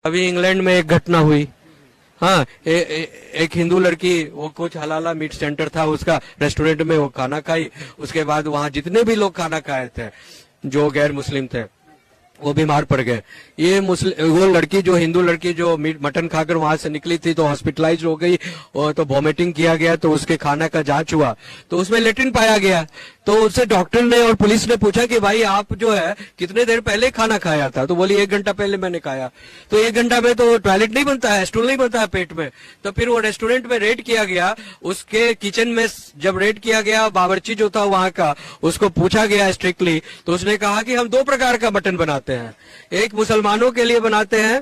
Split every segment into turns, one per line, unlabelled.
अभी इंग्लैंड में एक घटना हुई। हाँ, एक हिंदू लड़की, वो कुछ हलाला मीट सेंटर था उसका, रेस्टोरेंट में वो खाना खाई। उसके बाद वहां जितने भी लोग खाना खाए थे जो गैर मुस्लिम थे वो बीमार पड़ गए। ये वो लड़की, जो हिंदू लड़की, जो मटन खाकर वहां से निकली थी तो हॉस्पिटलाइज हो गई और तो वॉमिटिंग किया गया, तो उसके खाना का जांच हुआ तो उसमें लेट्रिन पाया गया। तो उससे डॉक्टर ने और पुलिस ने पूछा कि भाई आप जो है कितने देर पहले खाना खाया था? तो बोली 1 घंटा पहले मैंने खाया। तो 1 घंटा में तो टॉयलेट नहीं बनता है, स्टूल नहीं बनता है पेट में। तो फिर वो रेस्टोरेंट में रेड किया गया, उसके किचन में जब रेड किया गया, बावर्ची जो था वहां का, उसको पूछा गया स्ट्रिक्टली, तो उसने कहा कि हम 2 प्रकार का मटन बनाते हैं। एक मुसलमानों के लिए बनाते हैं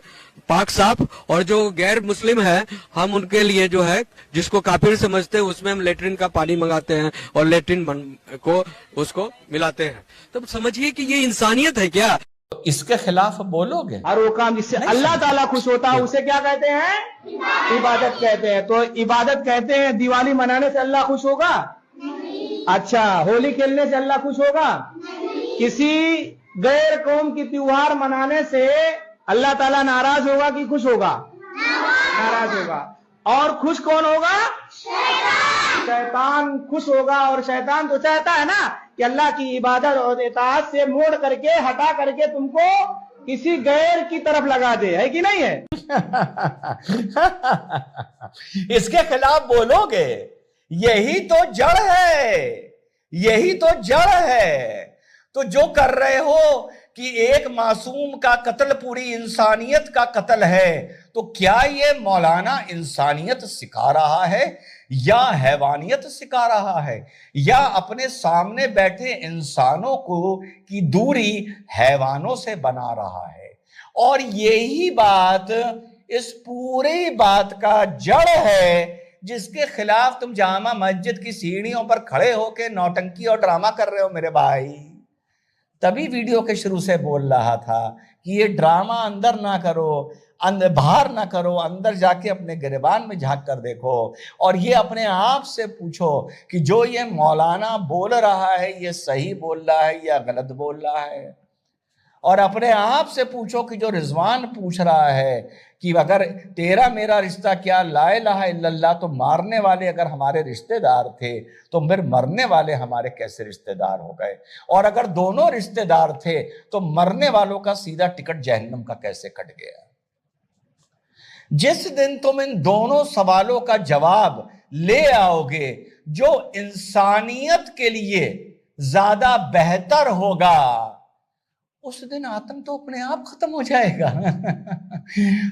पाक साफ, और जो गैर मुस्लिम है हम उनके लिए जो है, जिसको काफिर समझते हैं, उसमें हम लेट्रिन का पानी मंगाते हैं और लेट्रिन को उसको मिलाते हैं। तो समझिए कि ये इंसानियत है क्या?
इसके खिलाफ बोलोगे?
और वो काम जिससे अल्लाह ताला खुश होता है उसे क्या कहते हैं? इबादत कहते हैं। तो इबादत कहते हैं दिवाली मनाने से अल्लाह खुश होगा? अच्छा, होली खेलने से अल्लाह खुश होगा? किसी गैर कौम की त्योहार मनाने से अल्लाह ताला नाराज होगा कि खुश होगा? नाराज होगा। और खुश कौन होगा? शैतान खुश होगा। और शैतान तो चाहता है ना कि अल्लाह की इबादत और इताअत से मोड़ करके, हटा करके तुमको किसी गैर की तरफ लगा दे, है कि नहीं है?
इसके खिलाफ बोलोगे? यही तो जड़ है, यही तो जड़ है। तो जो कर रहे हो कि एक मासूम का कत्ल पूरी इंसानियत का कत्ल है, तो क्या ये मौलाना इंसानियत सिखा रहा है या हैवानियत सिखा रहा है, या अपने सामने बैठे इंसानों को की दूरी हैवानों से बना रहा है? और यही बात इस पूरी बात का जड़ है जिसके खिलाफ तुम जामा मस्जिद की सीढ़ियों पर खड़े होकर नौटंकी और ड्रामा कर रहे हो मेरे भाई। तभी वीडियो के शुरू से बोल रहा था कि ये ड्रामा अंदर ना करो, अंदर बाहर ना करो, अंदर जाके अपने गिरबान में झांक कर देखो और ये अपने आप से पूछो कि जो ये मौलाना बोल रहा है ये सही बोल रहा है या गलत बोल रहा है। और अपने आप से पूछो कि जो रिजवान पूछ रहा है कि अगर तेरा मेरा रिश्ता क्या, ला इलाहा इल्लल्लाह, तो मारने वाले अगर हमारे रिश्तेदार थे तो फिर मरने वाले हमारे कैसे रिश्तेदार हो गए? और अगर दोनों रिश्तेदार थे तो मरने वालों का सीधा टिकट जहन्नम का कैसे कट गया? जिस दिन तुम इन दोनों सवालों का जवाब ले आओगे जो इंसानियत के लिए ज्यादा बेहतर होगा, उस दिन आतंक तो अपने आप खत्म हो जाएगा।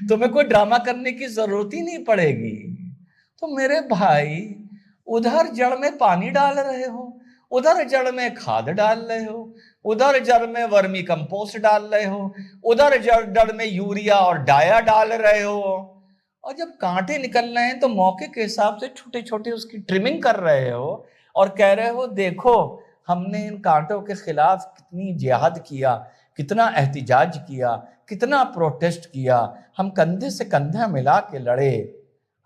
तुम्हें कोई ड्रामा करने की जरूरत ही नहीं पड़ेगी। तो मेरे भाई, उधर जड़ में पानी डाल रहे हो, उधर जड़ में खाद डाल रहे हो, उधर जड़ में वर्मी कंपोस्ट डाल रहे हो, उधर जड़ में यूरिया और डाया डाल रहे हो, और जब कांटे निकल रहे हैं तो मौके के हिसाब से छोटे छोटे उसकी ट्रिमिंग कर रहे हो और कह रहे हो देखो हमने इन कांटों के खिलाफ कितनी जिहाद किया, कितना एहतिजाज किया, कितना प्रोटेस्ट किया, हम कंधे से कंधा मिला के लड़े।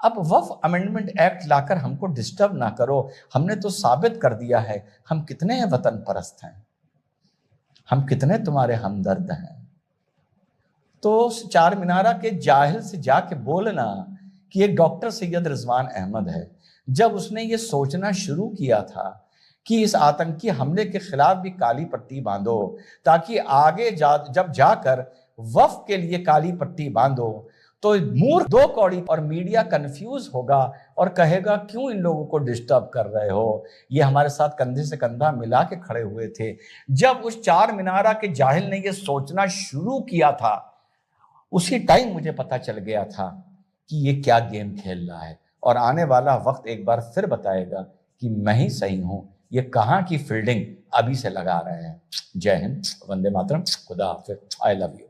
अब वक्फ अमेंडमेंट एक्ट लाकर हमको डिस्टर्ब ना करो। हमने तो साबित कर दिया है हम कितने वतन परस्त हैं, हम कितने तुम्हारे हमदर्द हैं। तो चार मीनारा के जाहिल से जाके बोलना कि एक डॉक्टर सैयद रिजवान अहमद है, जब उसने ये सोचना शुरू किया था कि इस आतंकी हमले के खिलाफ भी काली पट्टी बांधो ताकि आगे जब जाकर वक्फ के लिए काली पट्टी बांधो, तो मूर्ख दो कौड़ी और मीडिया कंफ्यूज होगा और कहेगा क्यों इन लोगों को डिस्टर्ब कर रहे हो, ये हमारे साथ कंधे से कंधा मिला के खड़े हुए थे। जब उस चार मीनारा के जाहिल ने ये सोचना शुरू किया था, उसी टाइम मुझे पता चल गया था कि ये क्या गेम खेल रहा है। और आने वाला वक्त एक बार फिर बताएगा कि मैं ही सही हूं, ये कहां की फील्डिंग अभी से लगा रहे हैं। जय हिंद, वंदे मातरम, खुदा हाफिज, I love you.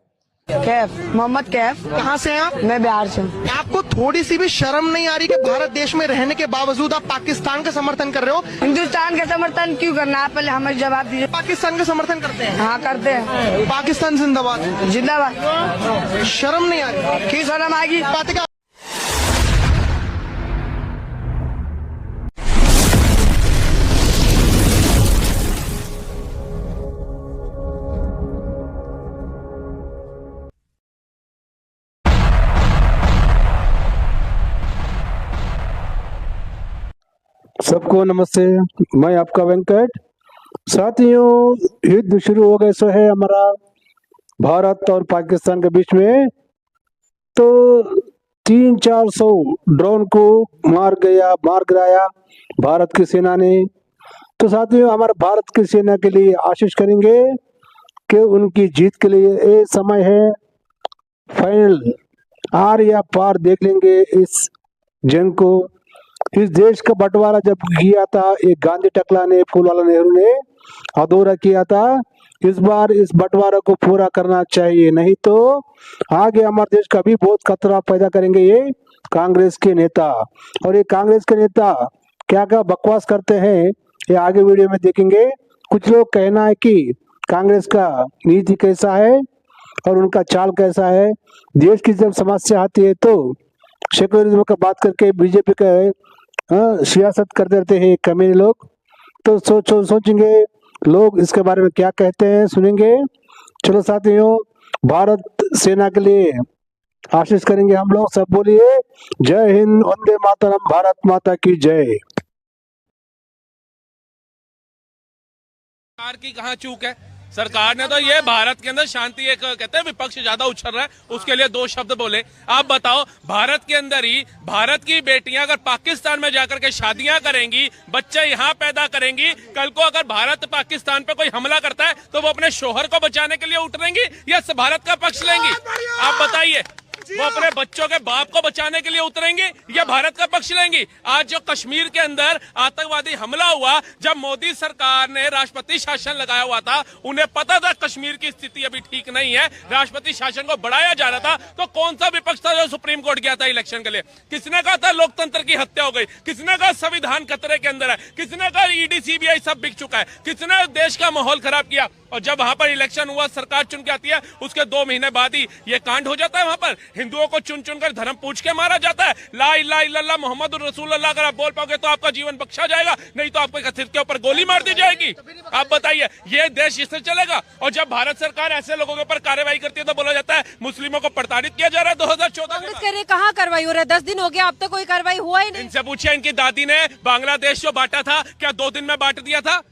Kaif, Mohammad Kaif.
कहाँ से हैं आप?
मैं बिहार से हूँ।
आपको थोड़ी सी भी शर्म नहीं आ रही कि भारत देश में रहने के बावजूद आप पाकिस्तान का समर्थन कर रहे हो?
हिंदुस्तान का समर्थन क्यों करना है? पहले हमें जवाब दीजिए।
पाकिस्तान का समर्थन करते हैं?
हाँ करते हैं।
पाकिस्तान जिंदाबाद।
जिंदाबाद।
शर्म नहीं आ रही?
क्यों शर्म आएगी?
बातें क्या
सबको नमस्ते। मैं आपका वेंकट। साथियों, युद्ध शुरू हो गए सो है हमारा भारत और पाकिस्तान के बीच में। तो 300-400 ड्रोन को मार गिराया भारत की सेना ने। तो साथियों, हमारे भारत की सेना के लिए आशीष करेंगे कि उनकी जीत के लिए ये समय है फाइनल। आर या पार देख लेंगे इस जंग को। इस देश का बंटवारा जब किया था, एक गांधी टकला ने, फूलवाला नेहरू ने अधूरा किया था। इस बार इस बंटवारा को पूरा करना चाहिए, नहीं तो आगे हमारे देश का भी बहुत खतरा पैदा करेंगे ये कांग्रेस के नेता। और ये कांग्रेस के नेता क्या क्या बकवास करते हैं, ये आगे वीडियो में देखेंगे। कुछ लोग कहना है कि कांग्रेस का नीति कैसा है और उनका चाल कैसा है। देश की जब समस्या आती है तो सेकुलरिज्म का बात करके बीजेपी का सियासत करते रहते हैं कमीने लोग। तो सोचेंगे लोग इसके बारे में क्या कहते हैं, सुनेंगे। चलो साथियों, भारत सेना के लिए आशीष करेंगे हम लोग। सब बोलिए जय हिंद, वंदे मातरम, भारत माता की जय।
सरकार की कहाँ चूक है? सरकार ने तो ये भारत के अंदर शांति, एक कहते हैं विपक्ष ज्यादा उछल रहा है, उसके लिए 2 शब्द बोले। आप बताओ, भारत के अंदर ही भारत की बेटियां अगर पाकिस्तान में जाकर के शादियां करेंगी, बच्चे यहाँ पैदा करेंगी, कल को अगर भारत पाकिस्तान पे कोई हमला करता है तो वो अपने शोहर को बचाने के लिए उतरेंगी या भारत का पक्ष लेंगी? आप बताइए, वो अपने बच्चों के बाप को बचाने के लिए उतरेंगे या भारत का पक्ष लेंगी? आज जो कश्मीर के अंदर आतंकवादी हमला हुआ, जब मोदी सरकार ने राष्ट्रपति शासन लगाया हुआ था, उन्हें पता था कश्मीर की स्थिति अभी ठीक नहीं है, राष्ट्रपति शासन को बढ़ाया जा रहा था, तो कौन सा विपक्ष था जो सुप्रीम कोर्ट गया था इलेक्शन के लिए? किसने कहा था लोकतंत्र की हत्या हो गई? किसने कहा संविधान खतरे के अंदर है? किसने कहा ईडी सीबीआई सब बिक चुका है? किसने देश का माहौल खराब किया? और जब वहां पर इलेक्शन हुआ, सरकार चुन के आती है, उसके 2 महीने बाद ही ये कांड हो जाता है। वहां पर हिंदुओं को चुन चुनकर धर्म पूछ के मारा जाता है। ला इलाहा इल्लल्लाह मुहम्मदुर रसूलुल्लाह अगर आप बोल पाओगे तो आपका जीवन बख्शा जाएगा, नहीं तो आपके सिर के ऊपर गोली मार दी जाएगी। आप बताइए, ये देश इससे चलेगा? और जब भारत सरकार ऐसे लोगों के ऊपर कार्रवाई करती है तो बोला जाता है मुस्लिमों को प्रताड़ित किया जा रहा है। 2014 में
कहाँ कार्रवाई हो रहा है? 10 दिन हो गया, अब तक कोई कार्रवाई हुआ ही नहीं।
इनसे पूछिए, इनकी दादी ने बांग्लादेश जो बांटा था, क्या 2 दिन में बांट दिया था?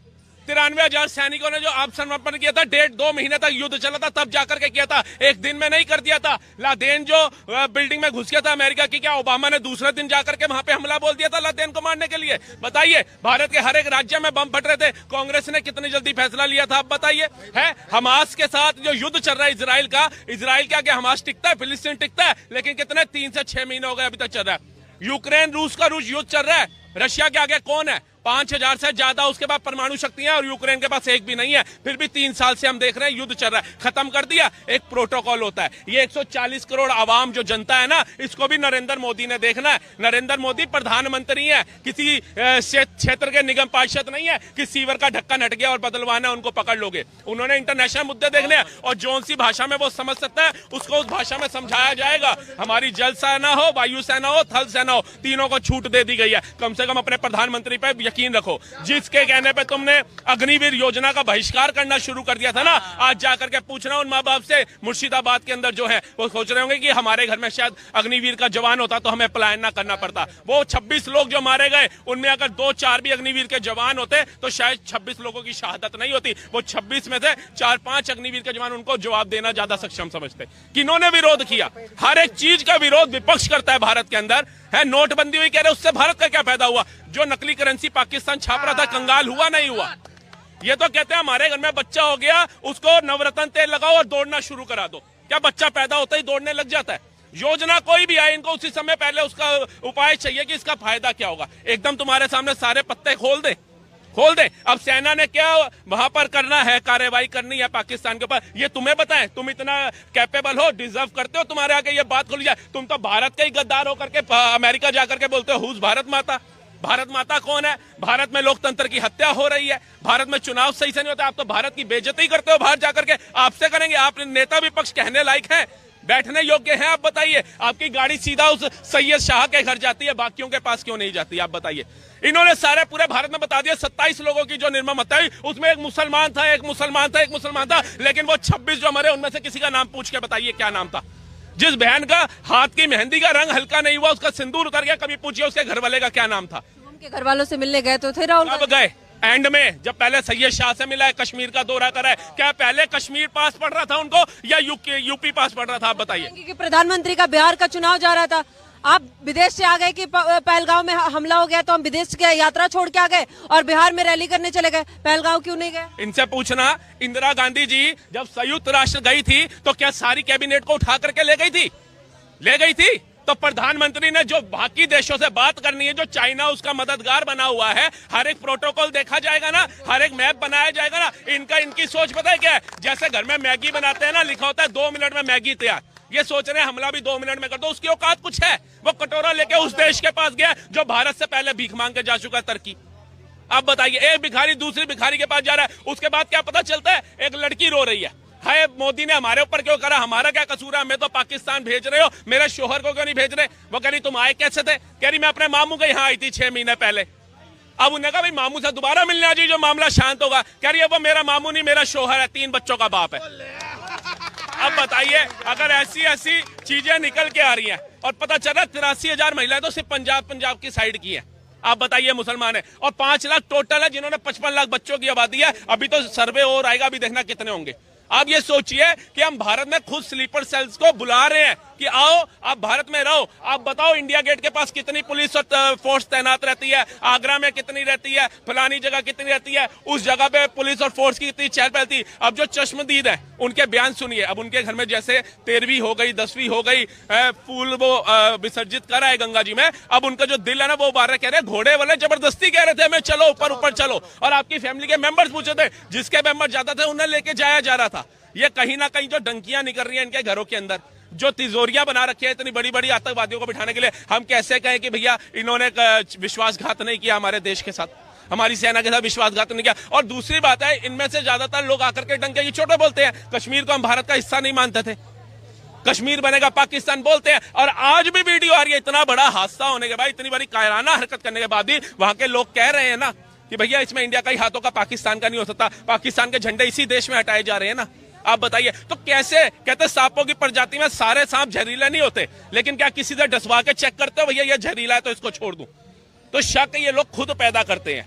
93,000 सैनिकों ने जो आत्मसमर्पण किया था, 1.5-2 महीने तक युद्ध चला था, तब जाकर के किया था, एक दिन में नहीं कर दिया था। लादेन जो बिल्डिंग में घुस गया था अमेरिका की, क्या ओबामा ने दूसरे दिन जाकर के वहां पे हमला बोल दिया था लादेन को मारने के लिए? बताइए, भारत के हर एक राज्य में बम फट रहे थे, कांग्रेस ने कितनी जल्दी फैसला लिया था? आप बताइए। है हमास के साथ जो युद्ध चल रहा है इजराइल का, इजराइल का क्या हमास टिकता है? फिलिस्तीन टिकता है? लेकिन कितने 3 से 6 महीने हो गए अभी तक चल रहा है। यूक्रेन रूस का युद्ध चल रहा है, रशिया के आगे कौन है? 5,000 से ज्यादा उसके बाद परमाणु शक्तियां, और यूक्रेन के पास एक भी नहीं है। फिर भी 3 साल से हम देख रहे हैं युद्ध चल रहा है। खत्म कर दिया, एक प्रोटोकॉल होता है। ये 140 करोड़ आवाम जो जनता है ना, इसको भी नरेंद्र मोदी ने देखना है। नरेंद्र मोदी प्रधानमंत्री है, किसी क्षेत्र के निगम पार्षद नहीं है कि सीवर का ढक्कन हट गया और बदलवाना उनको पकड़ लोगे। उन्होंने इंटरनेशनल मुद्दे देखने हैं, और जौन सी भाषा में वो समझ सकता है उसको उस भाषा में समझाया जाएगा। हमारी जल सेना हो, वायु सेना हो, थल सेना हो, तीनों को छूट दे दी गई है। कम से कम अपने प्रधानमंत्री पे यकीन रखो। जिसके कहने पे तुमने अग्निवीर योजना का बहिष्कार करना शुरू कर दिया था ना, आज जाकर के पूछना उन माँ बाप से, मुर्शिदाबाद के अंदर जो है वो सोच रहे होंगे कि हमारे घर में शायद अग्निवीर का जवान होता तो हमें पलायन ना करना पड़ता। वो 26 लोग जो मारे गए, उनमें अगर 2-4 भी अग्निवीर के जवान होते तो शायद 26 लोगों की शहादत नहीं होती। वो 26 में से 4-5 अग्निवीर के जवान उनको जवाब देना ज्यादा सक्षम समझते। किन्होंने विरोध किया? हर एक चीज का विरोध विपक्ष करता है भारत के अंदर। है नोटबंदी हुई, कह रहे उससे भारत का क्या फायदा हुआ? जो नकली करेंसी पाकिस्तान छाप रहा था, कंगाल हुआ नहीं हुआ? ये तो कहते हैं हमारे घर में बच्चा हो गया, उसको नवरत्न तेल लगाओ और दौड़ना शुरू करा दो। क्या बच्चा पैदा होता ही दौड़ने लग जाता है? योजना कोई भी आए, इनको उसी समय पहले उसका उपाय चाहिए कि इसका फायदा क्या होगा। एकदम तुम्हारे सामने सारे पत्ते खोल दे। अब सेना ने क्या वहां पर करना है, कार्रवाई करनी है पाकिस्तान के ऊपर, ये तुम्हें बताएं? तुम इतना कैपेबल हो, डिजर्व करते हो, तुम्हारे आगे ये बात खुल जाए? तुम तो भारत के ही गद्दार होकर के अमेरिका जाकर के बोलते हो हुज भारत माता। भारत माता कौन है? भारत में लोकतंत्र की हत्या हो रही है, भारत में चुनाव सही से नहीं होता, आप तो भारत की बेइज्जती करते हो बाहर जाकर के। आपसे करेंगे? आप नेता विपक्ष कहने लायक है, बैठने योग्य है? आप बताइए। आपकी गाड़ी सीधा उस सैयद शाह के घर जाती है, बाकियों के पास क्यों नहीं जाती? आप बताइए। इन्होंने सारे पूरे भारत में बता दिया 27 लोगों की जो निर्मम हत्या हुई, उसमें एक मुसलमान था, एक मुसलमान था, एक मुसलमान था, लेकिन वो 26 जो मरे उनमें से किसी का नाम पूछ के बताइए क्या नाम था? जिस बहन का हाथ की मेहंदी का रंग हल्का नहीं हुआ, उसका सिंदूर उतर गया, कभी पूछिए उसके घर वाले का क्या नाम था?
उनके घर वालों से मिलने गए तो थे राहुल
कब गए? एंड में, जब पहले सैयद शाह से मिला है, कश्मीर का दौरा करा है, क्या पहले कश्मीर पास पड़ रहा था उनको या यूपी पास पड़ रहा था? आप बताइए।
कि प्रधानमंत्री का बिहार का चुनाव जा रहा था, आप विदेश से आ गए कि पहलगांव में हमला हो गया तो हम विदेश की यात्रा छोड़ के आ गए और बिहार में रैली करने चले गए, पहलगांव क्यों नहीं गए?
इनसे पूछना, इंदिरा गांधी जी जब संयुक्त राष्ट्र गई थी तो क्या सारी कैबिनेट को उठा करके ले गई थी? ले गई थी। तो प्रधानमंत्री ने जो बाकी देशों से बात करनी है, जो चाइना उसका मददगार बना हुआ है, हर एक प्रोटोकॉल देखा जाएगा ना, हर एक मैप बनाया जाएगा ना। इनकी सोच पता है क्या है? जैसे घर में मैगी बनाते हैं ना, लिखा होता है 2 मिनट में मैगी तैयार। ये सोच रहे हैं हमला भी 2 मिनट में कर दो। उसकी औकात कुछ है? वो कटोरा लेके उस देश के पास गया जो भारत से पहले भीख मांग के जा चुका, तुर्की। अब बताइए, एक भिखारी दूसरी भिखारी के पास जा रहा है, उसके बाद क्या पता चलता है? एक लड़की रो रही है, हाय मोदी ने हमारे ऊपर क्यों करा, हमारा क्या कसूर है, हमें तो पाकिस्तान भेज रहे हो, मेरे शोहर को क्यों नहीं भेज रहे? वो कह रही तुम आए कैसे थे? कह रही मैं अपने मामू के यहाँ आई थी 6 महीने पहले। अब उन्होंने कहा भाई मामू से दोबारा मिलने आ जाइए, जो मामला शांत होगा। कह रही है वो मेरा मामू नहीं, मेरा शोहर है, 3 बच्चों का बाप है। अब बताइए, अगर ऐसी चीजें निकल के आ रही हैं और पता चला 83,000 महिलाएं तो सिर्फ पंजाब की साइड की है। आप बताइए, मुसलमान है और 5 लाख टोटल है, जिन्होंने 55 लाख बच्चों की आबादी है। अभी तो सर्वे और आएगा, अभी देखना कितने होंगे। आप ये सोचिए कि हम भारत में खुद स्लीपर सेल्स को बुला रहे हैं कि आओ आप भारत में रहो। आप बताओ इंडिया गेट के पास कितनी पुलिस और फोर्स तैनात रहती है, आगरा में कितनी रहती है, फलानी जगह कितनी रहती है, उस जगह पे पुलिस और फोर्स की कितनी चहल पहल थी। अब जो चश्मदीद है उनके बयान सुनिए। अब उनके घर में जैसे 13वीं हो गई, 10वीं हो गई, फूल वो विसर्जित कर रहा है गंगा जी में। अब उनका जो दिल है ना वो बाहर कह रहे घोड़े वाले जबरदस्ती कह रहे थे हमें चलो ऊपर चलो, और आपकी फैमिली के मेंबर्स पूछे थे, जिसके मेंबर जाता थे उन्हें लेके जाया जा रहा था। ये कहीं ना कहीं जो डंकियां निकल रही हैं इनके घरों के अंदर, जो तिजोरियां बना रखी है इतनी बड़ी बड़ी आतंकवादियों को बिठाने के लिए, हम कैसे कहें कि भैया इन्होंने विश्वासघात नहीं किया हमारे देश के साथ, हमारी सेना के साथ विश्वासघात नहीं किया। और दूसरी बात है, इनमें से ज्यादातर लोग आकर के डंके की चोटें बोलते हैं। कश्मीर को हम भारत का हिस्सा नहीं मानते थे, कश्मीर बनेगा पाकिस्तान बोलते हैं, और आज भी वीडियो आ रही है। इतना बड़ा हादसा होने के बाद, इतनी बड़ी कायराना हरकत करने के बाद भी वहां के लोग कह रहे हैं ना कि भैया इसमें इंडिया का ही हाथों का, पाकिस्तान का नहीं हो सकता, पाकिस्तान के झंडे इसी देश में हटाए जा रहे हैं ना। आप बताइए, तो कैसे कहते सांपों की प्रजाति में सारे सांप जहरीले नहीं होते, लेकिन क्या किसी से डसवा के चेक करते हो भैया ये जहरीला है तो इसको छोड़ दूं? तो शक ये लोग खुद पैदा करते हैं।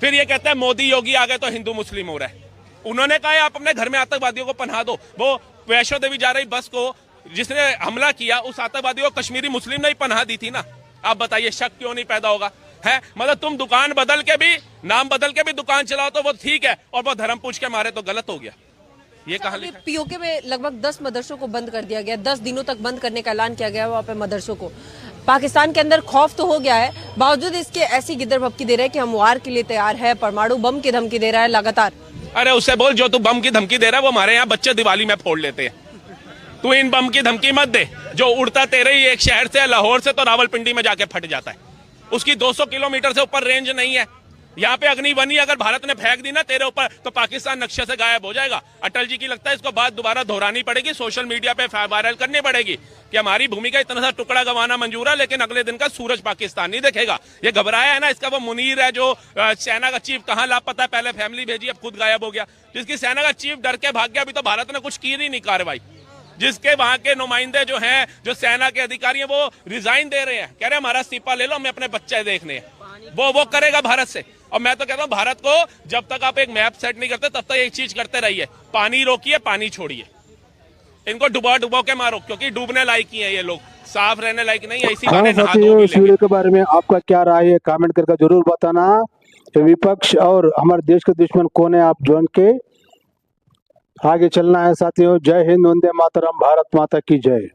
फिर ये कहते हैं मोदी योगी आ गए तो हिंदू मुस्लिम हो रहा है। उन्होंने कहा आप अपने घर में आतंकवादियों को पनाह दो। वो वैष्णो देवी जा रही बस को जिसने हमला किया, उस आतंकवादी को कश्मीरी मुस्लिम ने ही पनाह दी थी ना। आप बताइए शक क्यों नहीं पैदा होगा? है मतलब तुम दुकान बदल के भी, नाम बदल के भी दुकान चलाओ तो वो ठीक है, और वो धर्म पूछ के मारे तो गलत हो गया। ये कहा लिखा?
पीओके में लगभग 10 मदरसों को बंद कर दिया गया, 10 दिनों तक बंद करने का ऐलान किया गया वहाँ पे मदरसों को। पाकिस्तान के अंदर खौफ तो हो गया है, बावजूद इसके ऐसी गिद्दर भपकी दे रहे हैं कि हम वार के लिए तैयार है, परमाणु बम की धमकी दे रहा है लगातार।
अरे उससे बोल, जो तू बम की धमकी दे रहा है वो हमारे यहाँ बच्चे दिवाली में फोड़ लेते हैं। तू इन बम की धमकी मत दे, जो उड़ता तेरे ही एक शहर से, लाहौर से, तो रावलपिंडी में जाके फट जाता है। उसकी 200 किलोमीटर से ऊपर रेंज नहीं है। यहाँ पे अग्निबनी अगर भारत ने फेंक दी ना तेरे ऊपर, तो पाकिस्तान नक्शे से गायब हो जाएगा। अटल जी की लगता है इसको बात दोबारा दोहरानी पड़ेगी, सोशल मीडिया पे वायरल करनी पड़ेगी कि हमारी भूमि का इतना सा टुकड़ा गंवाना मंजूर है, लेकिन अगले दिन का सूरज पाकिस्तान नहीं देखेगा। ये घबराया है ना, इसका वो मुनीर है जो सेना का चीफ, कहाँ लापता है, पहले फैमिली भेजी अब खुद गायब हो गया। जिसकी सेना का चीफ डर के भाग गया, अभी तो भारत ने कुछ की नहीं कार्रवाई। जिसके वहां के नुमाइंदे जो हैं, जो सेना के अधिकारी हैं, वो रिजाइन दे रहे हैं, कह रहे हैं हमारा इस्तीफा ले लो, हमें अपने बच्चे देखने हैं। वो करेगा भारत से। और मैं तो कहता हूँ भारत को जब तक आप एक मैप सेट नहीं करते तब तक एक चीज करते रहिए, पानी रोकिए, पानी छोड़िए, इनको डुबो के मारो, क्योंकि डूबने लायक ही है ये लोग, साफ रहने लायक नहीं है। इसी
हाँ साथियों, इस वीडियो के बारे में आपका क्या राय है कमेंट करके जरूर बताना। विपक्ष और हमारे देश के दुश्मन कौन है, आप जान के आगे चलना है साथियों। जय हिंद, वंदे मातरम, भारत माता की जय।